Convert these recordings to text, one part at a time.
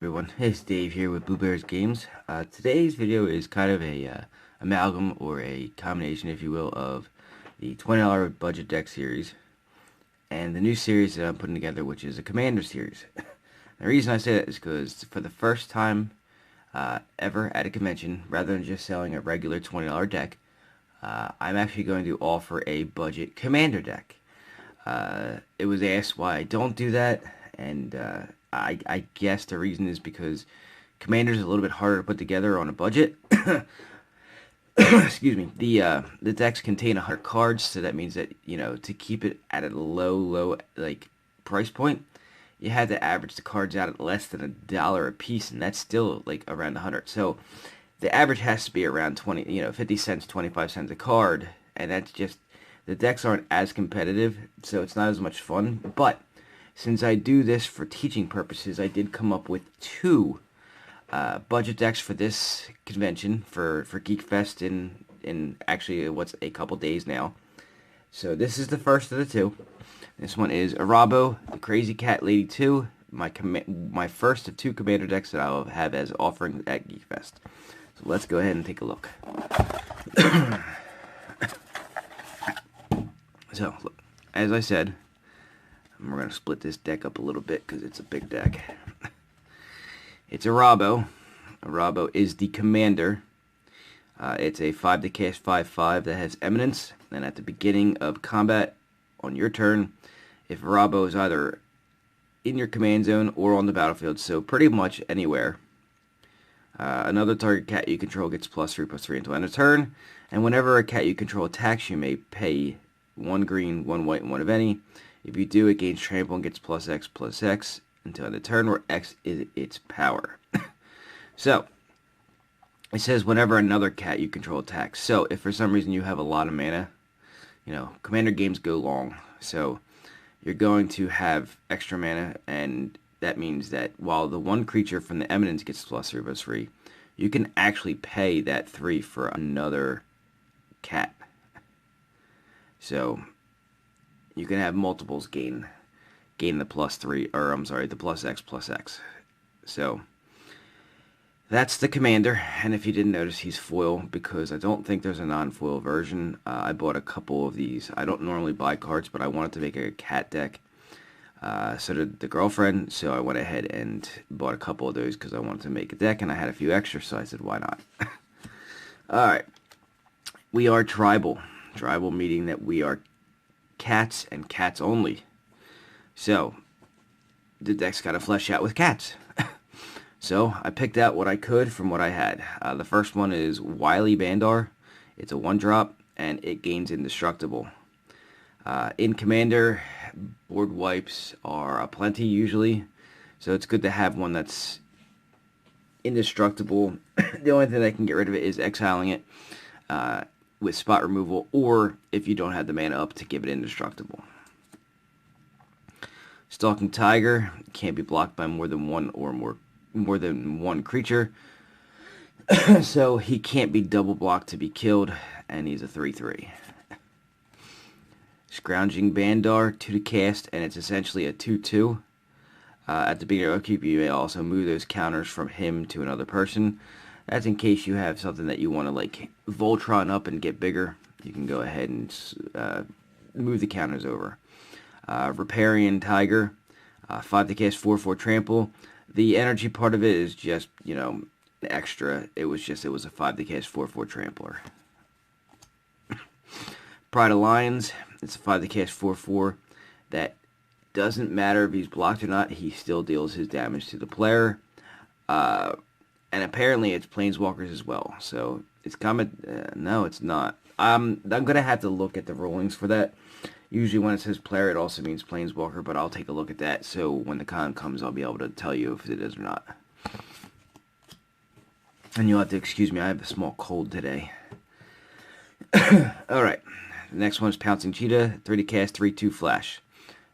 Everyone, it's Dave here with Blue Bears Games. Today's video is kind of a amalgam or a combination, if you will, of the $20 budget deck series and the new series that I'm putting together, which is a Commander series. The reason I say that is because for the first time ever at a convention, rather than just selling a regular $20 deck, I'm actually going to offer a budget Commander deck. It was asked why I don't do that, and I guess the reason is because Commander's a little bit harder to put together on a budget. Excuse me. The decks contain 100 cards, so that means that, you know, to keep it at a low like price point, you had to average the cards out at less than $1 a piece, and that's still like around 100. So the average has to be around 50 cents, 25 cents a card, and that's just, the decks aren't as competitive, so it's not as much fun. But since I do this for teaching purposes, I did come up with two budget decks for this convention, for Geekfest in actually what's a couple days now. So this is the first of the two. This one is Arahbo, the Crazy Cat Lady 2, my first of two Commander decks that I'll have as offerings at Geekfest. So let's go ahead and take a look. So, as I said, we're going to split this deck up a little bit because it's a big deck. It's Arahbo. Arahbo is the Commander. It's a 5 to cast 5/5 that has Eminence, and at the beginning of combat on your turn, if Arahbo is either in your command zone or on the battlefield, so pretty much anywhere, another target cat you control gets +3/+3 until end of turn, and whenever a cat you control attacks, you may pay 1 green, 1 white, and 1 of any. If you do, it gains trample and gets +X/+X until end of turn, where X is its power. So, it says whenever another cat you control attacks. So, if for some reason you have a lot of mana, you know, Commander games go long, so you're going to have extra mana, and that means that while the one creature from the Eminence gets +3/+3, you can actually pay that 3 for another cat. So you can have multiples gain the +3, or I'm sorry, the +X/+X. So that's the Commander, and if you didn't notice, he's foil because I don't think there's a non-foil version. I bought a couple of these. I don't normally buy cards, but I wanted to make a cat deck. So did the girlfriend, so I went ahead and bought a couple of those because I wanted to make a deck, and I had a few extra, so I said, why not? Alright, we are tribal. Tribal meaning that we are cats and cats only. So the deck's got to flesh out with cats. So I picked out what I could from what I had. The first one is Wily Bandar. It's a 1-drop and it gains indestructible. In Commander, board wipes are aplenty usually, so it's good to have one that's indestructible. The only thing that can get rid of it is exiling it with spot removal, or if you don't have the mana up to give it indestructible. Stalking Tiger can't be blocked by more than one creature, so he can't be double blocked to be killed, and he's a 3/3. Scrounging Bandar, 2 to cast, and it's essentially a 2/2. At the beginning of upkeep, you may also move those counters from him to another person. That's in case you have something that you want to like Voltron up and get bigger. You can go ahead and move the counters over. Riparian Tiger, 5 to cast 4/4 trample. The energy part of it is just, you know, extra. It was a 5 to cast 4/4 trampler. Pride of Lions, it's a 5 to cast 4/4 that doesn't matter if he's blocked or not, he still deals his damage to the player. And apparently it's planeswalkers as well. So it's no, it's not. I'm gonna have to look at the rulings for that. Usually when it says player, it also means planeswalker, but I'll take a look at that. So when the con comes, I'll be able to tell you if it is or not. And you'll have to excuse me, I have a small cold today. Alright, the next one is Pouncing Cheetah, 3 to cast, 3/2 flash.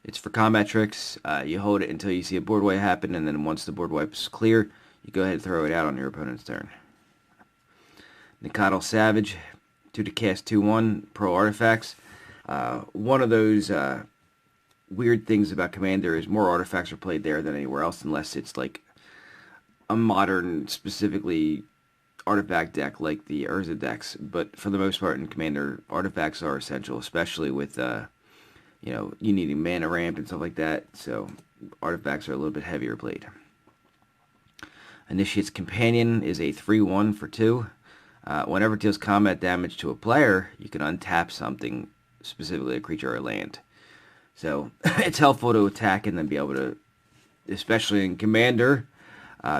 It's for combat tricks. You hold it until you see a board wipe happen, and then once the board wipe's clear, you go ahead and throw it out on your opponent's turn. Nikadal Savage, 2 to cast, 2/1, pro artifacts. One of those weird things about Commander is more artifacts are played there than anywhere else, unless it's like a modern, specifically artifact deck like the Urza decks, but for the most part in Commander, artifacts are essential, especially with you needing mana ramp and stuff like that. So artifacts are a little bit heavier played. Initiate's Companion is a 3/1 for 2. Whenever it deals combat damage to a player, you can untap something, specifically a creature or land. So it's helpful to attack and then be able to, especially in Commander,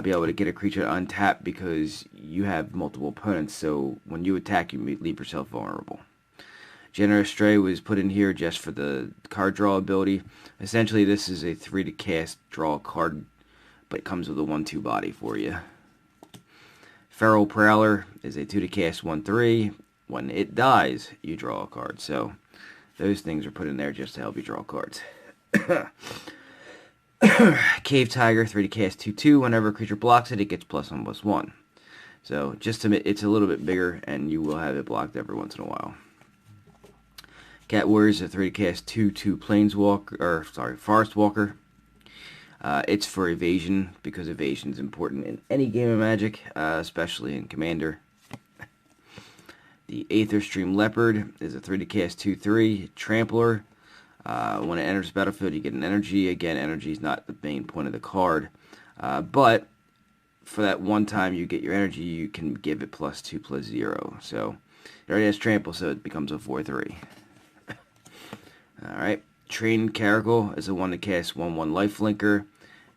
be able to get a creature to untap because you have multiple opponents. So when you attack, you leave yourself vulnerable. Generous Stray was put in here just for the card draw ability. Essentially, this is a 3 to cast, draw a card, but it comes with a 1/2 body for you. Feral Prowler is a 2 to cast 1/3. When it dies, you draw a card. So those things are put in there just to help you draw cards. Cave Tiger, 3 to cast 2/2. Whenever a creature blocks it, it gets +1/+1. So just to, it's a little bit bigger, and you will have it blocked every once in a while. Cat Warrior is a 3 to cast 2/2 Forest Walker. It's for evasion, because evasion is important in any game of Magic, especially in Commander. The Aetherstream Leopard is a 3 to cast 2/3 Trampler. When it enters the battlefield, you get an energy. Again, energy is not the main point of the card, but for that one time you get your energy, you can give it +2/+0. So it already has Trample, so it becomes a 4/3. Alright, Trained Caracal is a 1 to cast 1/1 Lifelinker.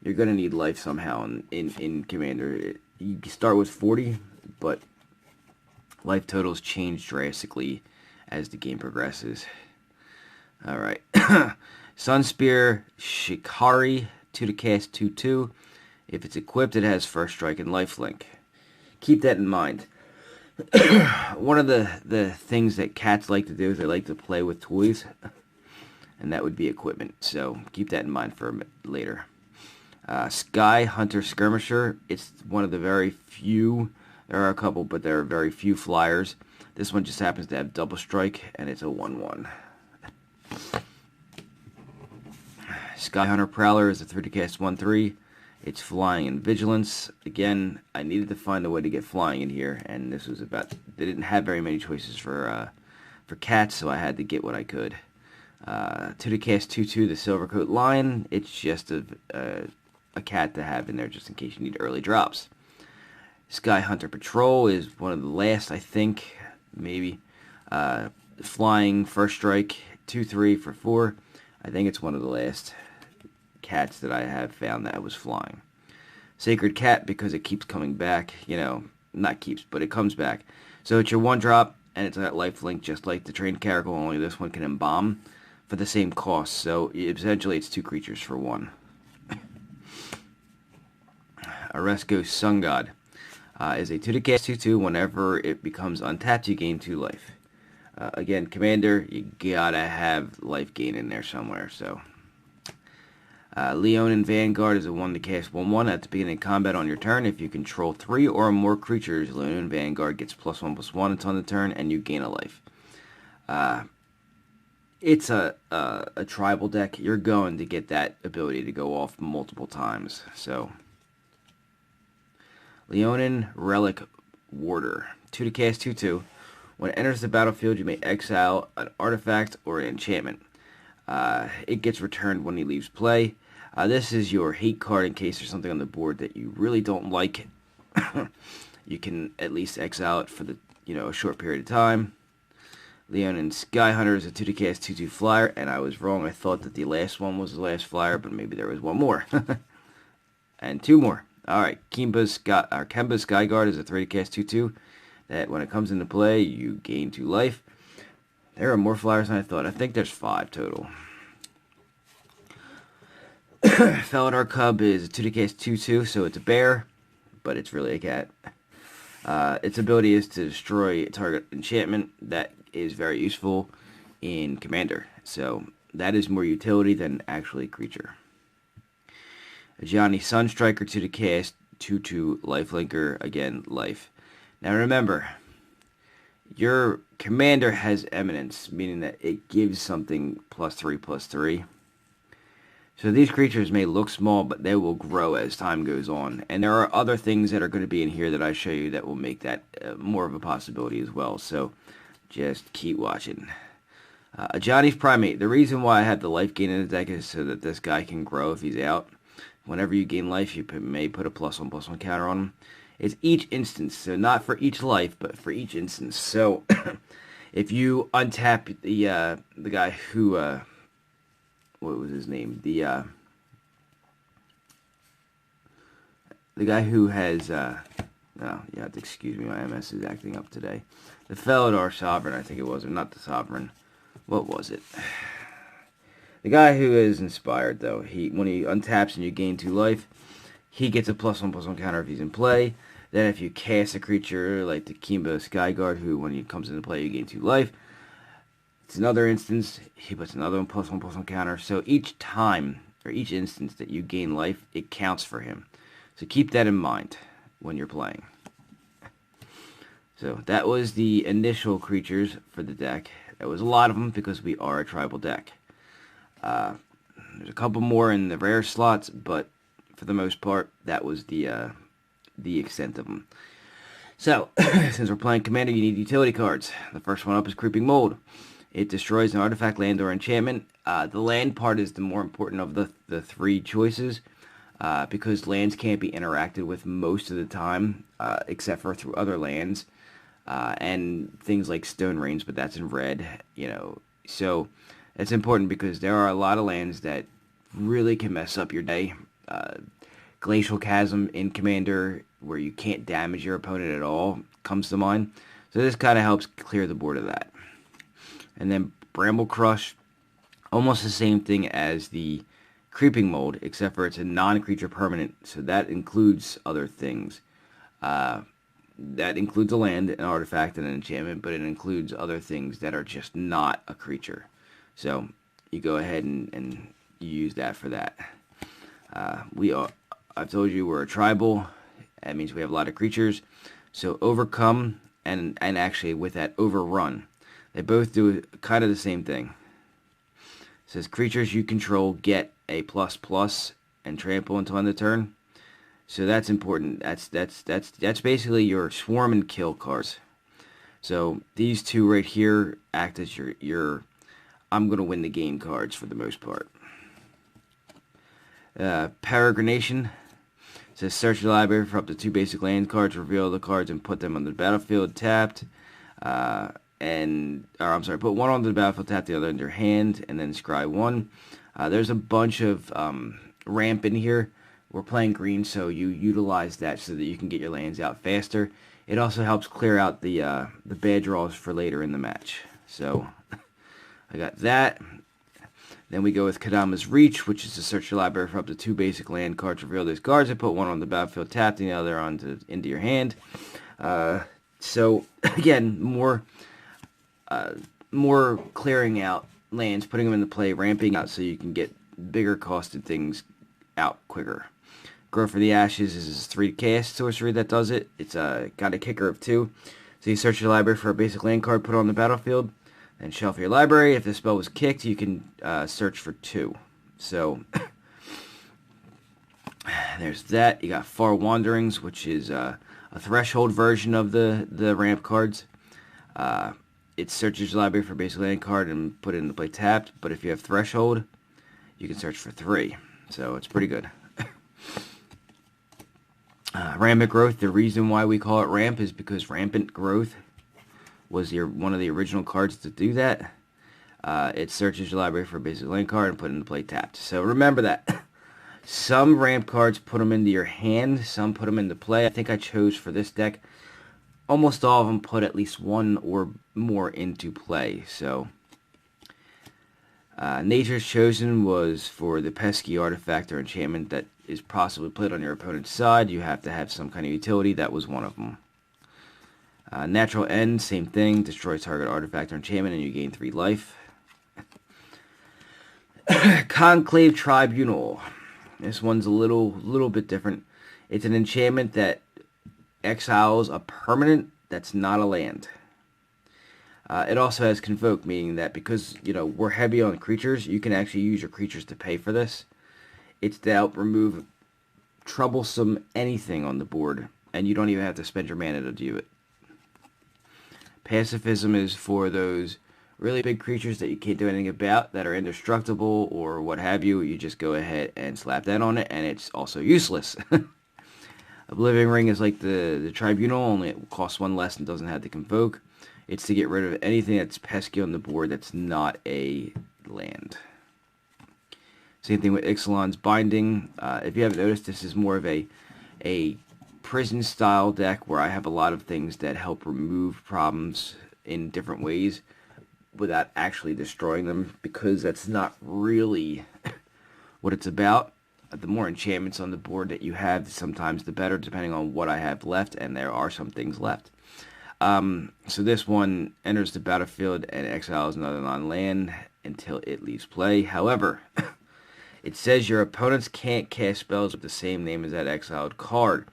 You're going to need life somehow in Commander. You start with 40, but life totals change drastically as the game progresses. Alright, Sunspear Shikari, 2 to cast 2/2. If it's equipped, it has First Strike and Lifelink. Keep that in mind. One of the things that cats like to do is they like to play with toys, and that would be equipment. So keep that in mind for later. Sky Hunter Skirmisher. It's one of the very few, there are a couple, but there are very few flyers. This one just happens to have double strike, and it's a 1/1. Sky Hunter Prowler is a 3 to cast 1/3. It's flying and vigilance. Again, I needed to find a way to get flying in here, and this was about, they didn't have very many choices for cats, so I had to get what I could. 2 to cast 2/2 the Silvercoat Lion. It's just a cat to have in there just in case you need early drops. Sky Hunter Patrol is one of the last, I think, maybe. Flying, First Strike, 2/3 for 4. I think it's one of the last cats that I have found that was flying. Sacred Cat, because it keeps coming back. You know, not keeps, but it comes back. So it's your 1-drop, and it's got lifelink just like the Trained Caracal, only this one can embalm for the same cost. So essentially it's 2 creatures for 1. Arahbo Sun God is a 2 to cast 2/2. Whenever it becomes untapped, you gain 2 life. Again, Commander, you gotta have life gain in there somewhere. So Leonin Vanguard is a 1 to cast 1/1 at the beginning of combat on your turn. If you control 3 or more creatures, Leonin Vanguard gets +1/+1 until the turn, and you gain a life. It's a tribal deck. You're going to get that ability to go off multiple times. So Leonin Relic Warder, 2 to cast 2/2. When it enters the battlefield, you may exile an artifact or an enchantment. It gets returned when he leaves play. This is your hate card in case there's something on the board that you really don't like. You can at least exile it for a short period of time. Leonin Sky Hunter is a 2 to cast 2/2 flyer, and I was wrong. I thought that the last one was the last flyer, but maybe there was one more. And 2 more. Alright, Kemba's Skyguard is a 3 to cast 2/2. That when it comes into play, you gain 2 life. There are more flyers than I thought. I think there's 5 total. Felidar Cub is a 2 to cast 2/2, so it's a bear, but it's really a cat. Its ability is to destroy a target enchantment. That is very useful in Commander. So that is more utility than actually creature. Ajani Sunstriker, 2 to cast 2/2 Lifelinker, again, life. Now remember, your Commander has Eminence, meaning that it gives something +3/+3. So these creatures may look small, but they will grow as time goes on. And there are other things that are going to be in here that I show you that will make that more of a possibility as well. So just keep watching. Johnny's Primate. The reason why I have the life gain in the deck is so that this guy can grow if he's out. Whenever you gain life, you may put a +1/+1 counter on him. It's each instance, so not for each life, but for each instance. So if you untap the guy who what was his name? The guy who has oh, you have to excuse me, my MS is acting up today. The Felidar Sovereign, I think it was, or not the Sovereign. What was it? The guy who is inspired, though, when he untaps and you gain 2 life, he gets a +1/+1 counter if he's in play. Then if you cast a creature like the Kimba Skyguard, who when he comes into play you gain 2 life, it's another instance, he puts another +1/+1 counter. So each time, or each instance that you gain life, it counts for him. So keep that in mind when you're playing. So that was the initial creatures for the deck. There was a lot of them because we are a tribal deck. There's a couple more in the rare slots, but for the most part, that was the extent of them. So, since we're playing Commander, you need utility cards. The first one up is Creeping Mold. It destroys an artifact, land, or enchantment. The land part is the more important of the 3 choices, because lands can't be interacted with most of the time, except for through other lands, and things like Stone Rains, but that's in red, you know. So, it's important because there are a lot of lands that really can mess up your day. Glacial Chasm in Commander, where you can't damage your opponent at all, comes to mind. So this kind of helps clear the board of that. And then Bramble Crush, almost the same thing as the Creeping Mold, except for it's a non-creature permanent, so that includes other things. That includes a land, an artifact, and an enchantment, but it includes other things that are just not a creature. So you go ahead and you use that for that. I've told you we're a tribal. That means we have a lot of creatures. So Overcome and actually with that Overrun, they both do kind of the same thing. It says creatures you control get a ++ and trample until end of turn. So that's important. That's basically your swarm and kill cards. So these 2 right here act as your I'm gonna win the game cards for the most part. Peregrination says search your library for up to 2 basic land cards, reveal the cards and put them on the battlefield tapped. Put one on the battlefield tapped, the other in your hand, and then scry 1. There's a bunch of ramp in here. We're playing green, so you utilize that so that you can get your lands out faster. It also helps clear out the bad draws for later in the match. So I got that. Then we go with Kadama's Reach, which is to search your library for up to 2 basic land cards, reveal those cards, and put one on the battlefield tapped and the other into your hand. So again, more clearing out lands, putting them into play, ramping out so you can get bigger costed things out quicker. Grow for the Ashes is 3 cast sorcery that does it. It's got a kicker of 2. So you search your library for a basic land card, put it on the battlefield, and shelf your library. If the spell was kicked, you can search for 2. So there's that. You got Far Wanderings, which is a threshold version of the ramp cards. It searches your library for a basic land card and put it into play tapped. But if you have threshold, you can search for 3. So it's pretty good. Rampant Growth. The reason why we call it ramp is because Rampant Growth was one of the original cards to do that. It searches your library for a basic land card and put it into play tapped. So remember that. Some ramp cards put them into your hand, some put them into play. I think I chose for this deck, almost all of them put at least 1 or more into play. So Nature's Chosen was for the pesky artifact or enchantment that is possibly played on your opponent's side. You have to have some kind of utility. That was one of them. Natural End, same thing. Destroy target artifact or enchantment and you gain 3 life. Conclave Tribunal. This one's a little bit different. It's an enchantment that exiles a permanent that's not a land. It also has Convoke, meaning that because, we're heavy on creatures, you can actually use your creatures to pay for this. It's to help remove troublesome anything on the board, and you don't even have to spend your mana to do it. Pacifism is for those really big creatures that you can't do anything about, that are indestructible or what have you. You just go ahead and slap that on it, and it's also useless. Oblivion Ring is like the Tribunal, only it costs one less and doesn't have to convoke. It's to get rid of anything that's pesky on the board that's not a land. Same thing with Ixalan's Binding. If you haven't noticed, this is more of a prison style deck where I have a lot of things that help remove problems in different ways without actually destroying them, because that's not really what it's about. The more enchantments on the board that you have, sometimes the better, depending on what I have left, and there are some things left. So this one enters the battlefield and exiles another non-land until it leaves play. However, it says your opponents can't cast spells with the same name as that exiled card.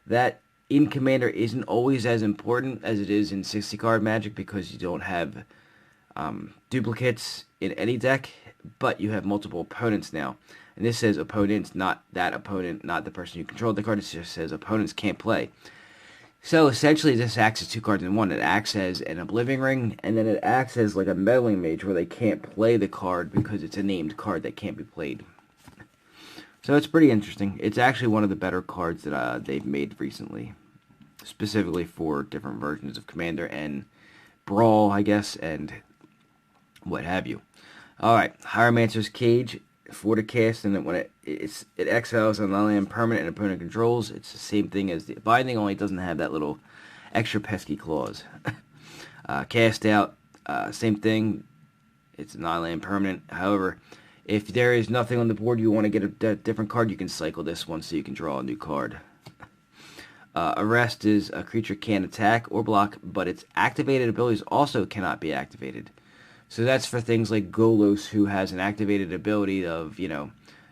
That in Commander isn't always as important as it is in 60 card Magic, because you don't have duplicates in any deck, but you have multiple opponents now. And this says opponents, not that opponent, not the person who controlled the card. It just says opponents can't play. So essentially this acts as two cards in one. It acts as an Oblivion Ring, and then it acts as like a Meddling Mage, where they can't play the card because it's a named card that can't be played. So it's pretty interesting. It's actually one of the better cards that they've made recently, specifically for different versions of Commander and Brawl, I guess, and what have you. Alright, Hieromancer's Cage, for the cast, and then when it exiles a non-land permanent and opponent controls. It's the same thing as the Binding, only it doesn't have that little extra pesky clause. Cast out, same thing. It's a non-land permanent. However, if there is nothing on the board, you want to get a different card, you can cycle this one so you can draw a new card. Arrest is a creature can't attack or block, but its activated abilities also cannot be activated. So that's for things like Golos, who has an activated ability of,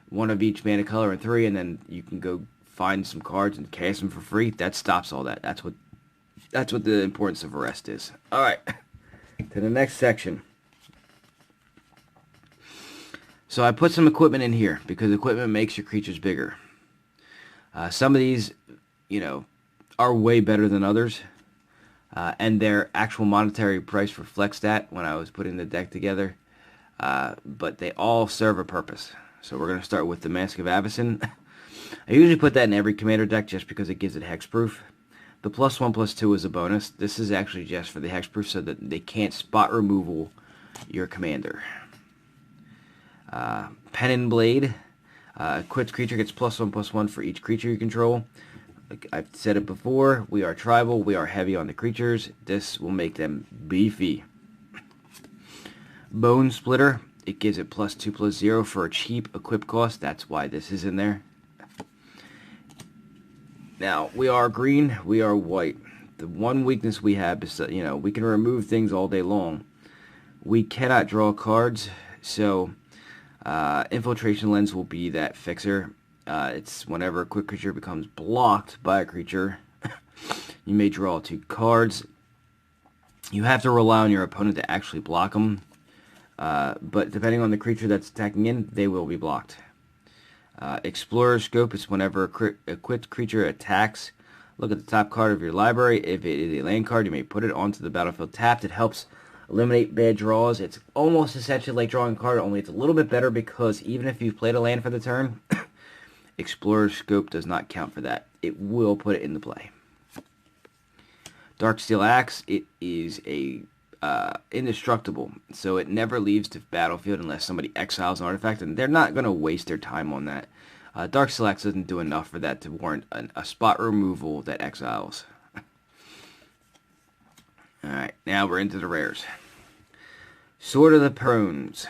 one of each mana color and 3, and then you can go find some cards and cast them for free. That stops all that. That's what the importance of Arrest is. Alright, to the next section. So I put some equipment in here, because equipment makes your creatures bigger. Some of these, are way better than others. And their actual monetary price reflects that when I was putting the deck together. But they all serve a purpose. So we're going to start with the Mask of Avacyn. I usually put that in every Commander deck just because it gives it hexproof. The +1/+2 is a bonus. This is actually just for the hexproof so that they can't spot removal your Commander. Pennon Blade. Equipped creature gets +1/+1 for each creature you control. Like I've said it before, we are tribal, we are heavy on the creatures. This will make them beefy. Bone Splitter, it gives it +2/+0 for a cheap equip cost. That's why this is in there. Now, we are green, we are white. The one weakness we have is that, we can remove things all day long. We cannot draw cards, so Infiltration Lens will be that fixer. It's whenever a quick creature becomes blocked by a creature, you may draw 2 cards. You have to rely on your opponent to actually block them, but depending on the creature that's attacking in, they will be blocked. Explorer Scope is whenever a equipped creature attacks, look at the top card of your library. If it is a land card, you may put it onto the battlefield tapped. It helps eliminate bad draws. It's almost essentially like drawing a card, only it's a little bit better, because even if you've played a land for the turn, Explorer Scope does not count for that. It will put it into play. Darksteel Axe, it is a indestructible, so it never leaves the battlefield unless somebody exiles an artifact, and they're not going to waste their time on that. Darksteel Axe doesn't do enough for that to warrant a spot removal that exiles. Alright, now we're into the rares. Sword of the Perons.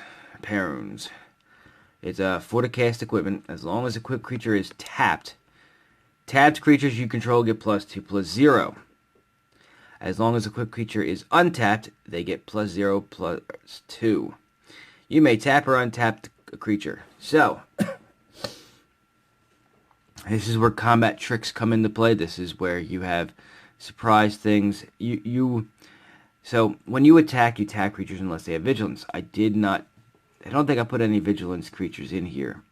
It's a for the cast equipment. As long as equipped creature is tapped, tapped creatures you control get +2/+0. As long as equipped creature is untapped, they get +0/+2. You may tap or untap a creature. So, this is where combat tricks come into play. This is where you have surprise things. So, when you attack, you tap creatures unless they have vigilance. I don't think I put any vigilance creatures in here.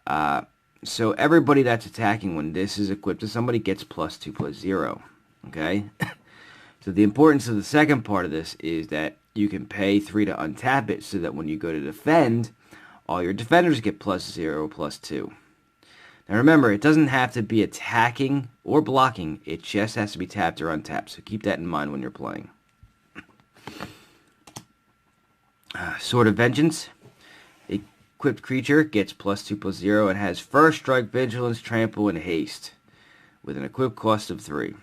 So everybody that's attacking when this is equipped to somebody gets +2/+0. Okay? So the importance of the second part of this is that you can pay 3 to untap it so that when you go to defend, all your defenders get +0/+2. Now remember, it doesn't have to be attacking or blocking. It just has to be tapped or untapped. So keep that in mind when you're playing. Sword of Vengeance. Equipped creature gets +2/+0 and has First Strike, Vigilance, Trample, and Haste with an equip cost of 3.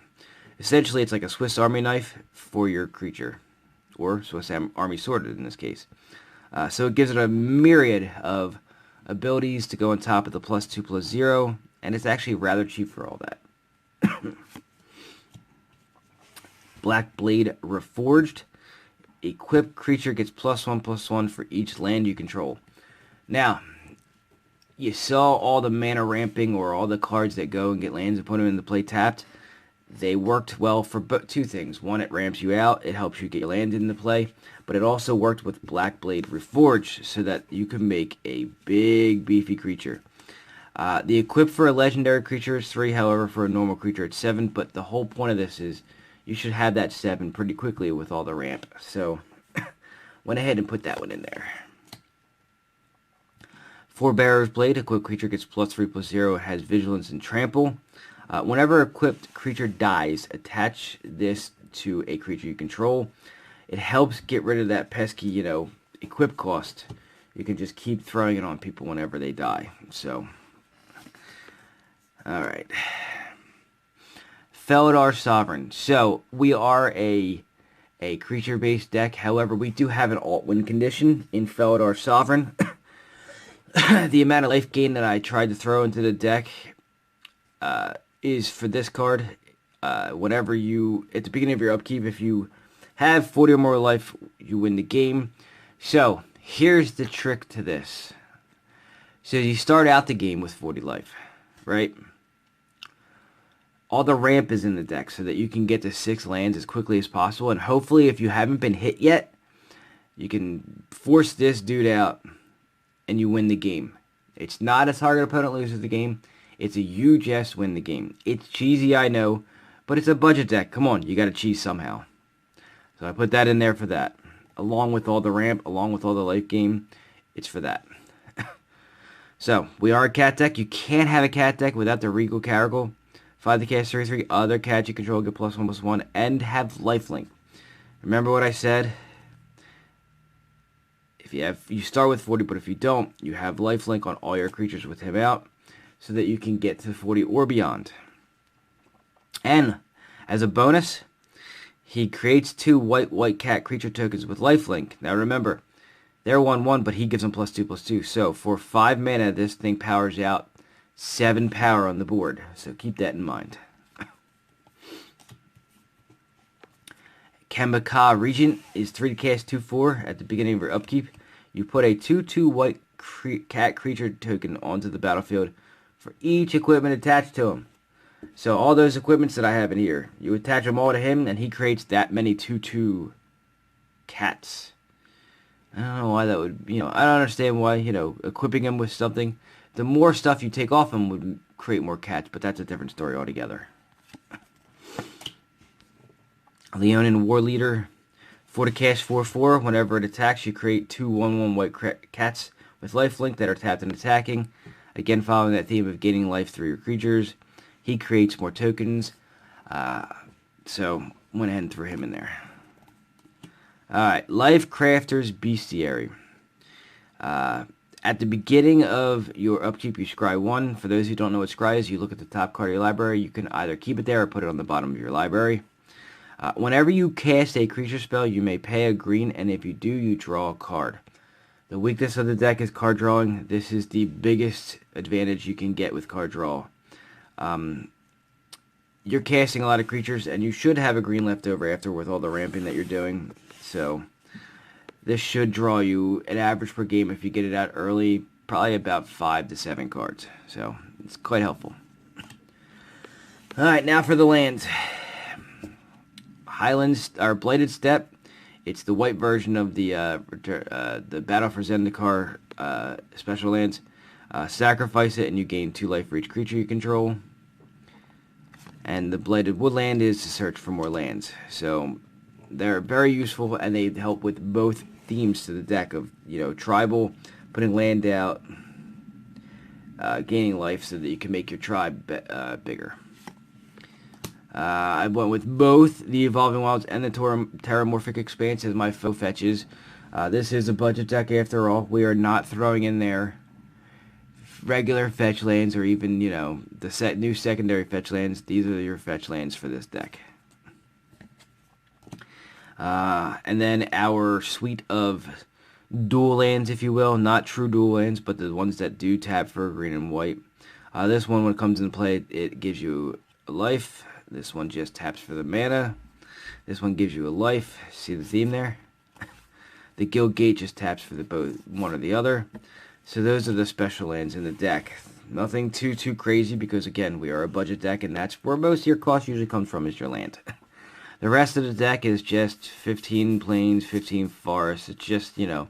Essentially, it's like a Swiss Army knife for your creature, or Swiss Army sword in this case. So it gives it a myriad of abilities to go on top of the +2/+0, and it's actually rather cheap for all that. Black Blade Reforged. Equipped creature gets +1/+1 for each land you control. Now, you saw all the mana ramping or all the cards that go and get lands and put them into play tapped. They worked well for two things. One, it ramps you out. It helps you get your land into play. But it also worked with Black Blade Reforged so that you can make a big, beefy creature. The equip for a legendary creature is 3. However, for a normal creature, it's 7. But the whole point of this is you should have that 7 pretty quickly with all the ramp. So, went ahead and put that one in there. Forebearer's Blade. Equipped creature gets +3/+0. It has Vigilance and Trample. Whenever equipped creature dies, attach this to a creature you control. It helps get rid of that pesky, equip cost. You can just keep throwing it on people whenever they die. So, alright. Felidar Sovereign. So, we are a creature-based deck. However, we do have an alt-win condition in Felidar Sovereign. The amount of life gain that I tried to throw into the deck is for this card. Whenever you, at the beginning of your upkeep, if you have 40 or more life, you win the game. So, here's the trick to this. So, you start out the game with 40 life, right? All the ramp is in the deck so that you can get to 6 lands as quickly as possible. And hopefully, if you haven't been hit yet, you can force this dude out and you win the game. It's not a target opponent loses the game. It's a huge yes win the game. It's cheesy, I know, but it's a budget deck. Come on, you got to cheese somehow. So I put that in there for that. Along with all the ramp, along with all the life game, it's for that. So, we are a cat deck. You can't have a cat deck without the Regal Caragol. 5 to cast 3/3. Other cats you control get +1/+1 and have lifelink. Remember what I said? You start with 40, but if you don't, you have lifelink on all your creatures with him out so that you can get to 40 or beyond. And as a bonus, he creates 2 white cat creature tokens with lifelink. Now remember, they're 1/1, but he gives them +2/+2. So for 5 mana, this thing powers out 7 power on the board. So keep that in mind. Kemba Regent is 3 to cast 2/4 at the beginning of your upkeep. You put a 2/2 white cat creature token onto the battlefield for each equipment attached to him. So all those equipments that I have in here, you attach them all to him, and he creates that many 2/2 cats. I don't know why that would, I don't understand why, equipping him with something. The more stuff you take off him would create more cats, but that's a different story altogether. Leonin War Leader. 4 to cast 4/4. Whenever it attacks, you create 2 1/1 white cats with lifelink that are tapped and attacking. Again, following that theme of gaining life through your creatures. He creates more tokens. So, went ahead and threw him in there. Alright, Life Crafter's Bestiary. At the beginning of your upkeep, you scry 1. For those who don't know what scry is, you look at the top card of your library. You can either keep it there or put it on the bottom of your library. Whenever you cast a creature spell, you may pay a green, and if you do, you draw a card. The weakness of the deck is card drawing. This is the biggest advantage you can get with card draw. You're casting a lot of creatures, and you should have a green left over after with all the ramping that you're doing. So, this should draw you an average per game if you get it out early, probably about 5 to 7 cards. So, it's quite helpful. Alright, now for the lands. Highlands, or Blighted Steppe. It's the white version of the Battle for Zendikar special lands. Sacrifice it and you gain 2 life for each creature you control. And the Blighted Woodland is to search for more lands. So they're very useful, and they help with both themes to the deck of, tribal, putting land out, gaining life so that you can make your tribe bigger. I went with both the Evolving Wilds and the Terramorphic Expanse as my faux fetches. This is a budget deck after all. We are not throwing in there regular fetch lands or even, the new secondary fetch lands. These are your fetch lands for this deck. And then our suite of dual lands, if you will. Not true dual lands, but the ones that do tap for green and white. This one, when it comes into play, it gives you a life. This one just taps for the mana. This one gives you a life. See the theme there? The Guild Gate just taps for both one or the other. So those are the special lands in the deck. Nothing too crazy because, again, we are a budget deck, and that's where most of your cost usually comes from, is your land. The rest of the deck is just 15 plains, 15 forests. It's just, to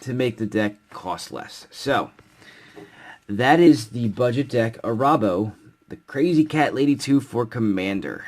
make the deck cost less. So, that is the budget deck Arahbo, the Crazy Cat Lady 2 for Commander.